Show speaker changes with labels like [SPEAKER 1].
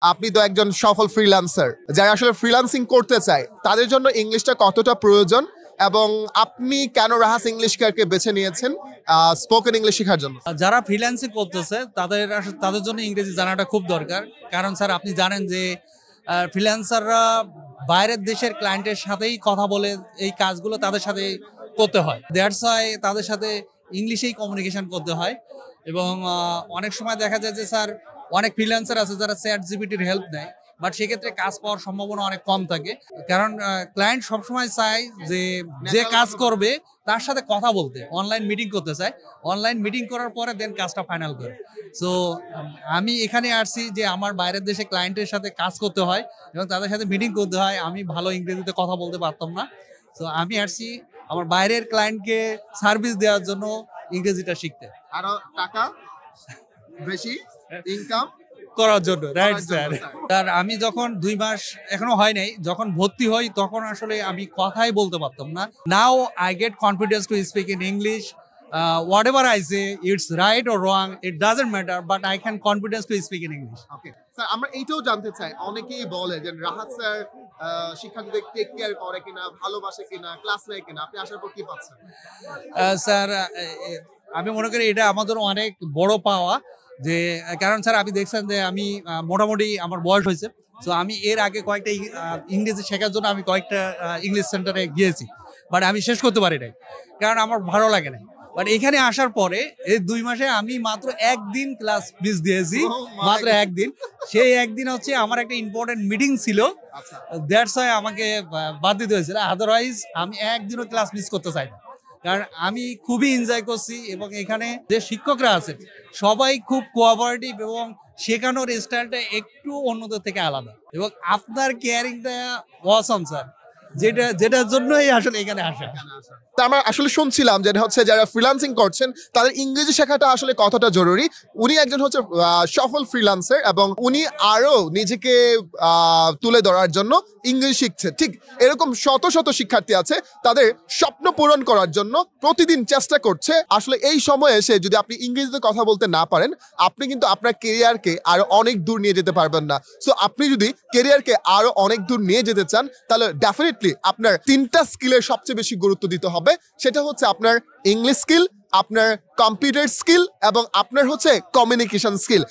[SPEAKER 1] আপনি তো একজন সফল ফ্রিল্যান্সার, যারা আসলে ফ্রিল্যান্সিং করতে চায় তাদের জন্য ইংলিশটা কতটা প্রয়োজন, এবং আপনি কেন রাহাস ইংলিশ কেয়ারকে বেছে নিয়েছেন স্পোকেন ইংলিশ শেখার জন্য?
[SPEAKER 2] যারা ফ্রিল্যান্সিং করতেছে তাদের জন্য ইংরেজি জানাটা খুব দরকার। কারণ স্যার আপনি জানেন যে ফ্রিল্যান্সাররা বাইরের দেশের ক্লায়েন্টের সাথেই কথা বলে এই কাজগুলো তাদের সাথে করতে হয়। দ্যাটস ওয়াই তাদের সাথে ইংলিশেই কমিউনিকেশন করতে হয়। এবং অনেক সময় দেখা যায় যে স্যার অনেক ফ্রিল্যান্সার আছে যারা চ্যাট জিপিটির হেল্প নেয়, বাট সেক্ষেত্রে কাজ পাওয়ার সম্ভাবনা অনেক কম থাকে। কারণ ক্লায়েন্ট সবসময় চায় যে কাজ করবে তার সাথে কথা বলতে, অনলাইন মিটিং করতে চায়, অনলাইন মিটিং করার পরে দেন কাজটা ফাইনাল করে। সো আমি এখানে আসছি যে আমার বাইরের দেশে ক্লায়েন্টের সাথে কাজ করতে হয় এবং তাদের সাথে মিটিং করতে হয়। আমি ভালো ইংরেজিতে কথা বলতে পারতাম না, সো আমি আসছি আমার বাইরের ক্লায়েন্টকে সার্ভিস দেওয়ার জন্য ইংরেজিটা শিখতে,
[SPEAKER 1] আরো টাকা বেশি ইনকাম
[SPEAKER 2] করার জন্য। Right sir. আর আমি যখন 2 মাস এখনো হয় নাই, যখন ভর্তি হই তখন আসলে আমি কথাই বলতে পারতাম না। Now I get confidence to speak in English. Whatever I say, it's right or wrong, it doesn't matter, but I can confidence to speak in English.
[SPEAKER 1] Okay sir, আমরা এইটাও জানতে চাই, অনেকেই বলে যে রাহাত স্যার শিক্ষার্থীদের টেক কেয়ার করে কিনা, ভালোবাসে কিনা, ক্লাস নেয় কিনা, আপনি আসার পর কি পাচ্ছেন?
[SPEAKER 2] স্যার আমি মনে করি এটা আমাদের অনেক বড় পাওয়া, যে কারণ স্যার আপনি দেখছেন যে আমি মোটামুটি আমার বয়স হয়েছে, সো আমি এর আগে কয়েকটা ইংরেজি শেখার জন্য আমি কয়েকটা ইংলিশ সেন্টারে গিয়েছি, বাট আমি শেষ করতে পারি নাই কারণ আমার ভালো লাগে না। বাট এখানে আসার পরে এই 2 মাসে আমি মাত্র একদিন ক্লাস মিস দিয়েছি, মাত্র একদিন। সেই একদিন হচ্ছে আমার একটা ইম্পর্টেন্ট মিটিং ছিল, দ্যাটস ওয়াই আমাকে বাদ দিতে হয়েছিল। আদারওয়াইজ আমি একদিনও ক্লাস মিস করতে চাই না, কারণ আমি খুবই এনজয় করছি। এবং এখানে যে শিক্ষকরা আছেন সবাই খুব কোঅপারেটিভ এবং শেখানোর স্টাইলটা একটু অন্যদের থেকে আলাদা, এবং আপনার কেয়ারিংটা অসাম স্যার, যেটার জন্যই আসলে এখানে আসা।
[SPEAKER 1] তা আমরা আসলে শুনছিলাম যেটা হচ্ছে যারা ফ্রিল্যান্সিং করছেন তাদের ইংরেজি শেখাটা আসলে কতটা জরুরি। উনি একজন হচ্ছে সফল ফ্রিল্যান্সার এবং উনি আরো নিজেকে তুলে ধরার জন্য ইংরেজি শিখছে। ঠিক এরকম শত শত শিক্ষার্থী আছে, তাদের স্বপ্ন পূরণ করার জন্য প্রতিদিন চেষ্টা করছে। আসলে এই সময়ে এসে যদি আপনি ইংরেজিতে কথা বলতে না পারেন, আপনি কিন্তু আপনার কেরিয়ারকে আরো অনেক দূর নিয়ে যেতে পারবেন না। সো আপনি যদি কেরিয়ারকে আরো অনেক দূর নিয়ে যেতে চান, তাহলে ডেফিনেটলি আপনার 3টা স্কিলের সবচেয়ে বেশি গুরুত্ব দিতে হবে। সেটা হচ্ছে আপনার ইংলিশ স্কিল, আপনার কম্পিউটার স্কিল এবং আপনার হচ্ছে কমিউনিকেশন স্কিল।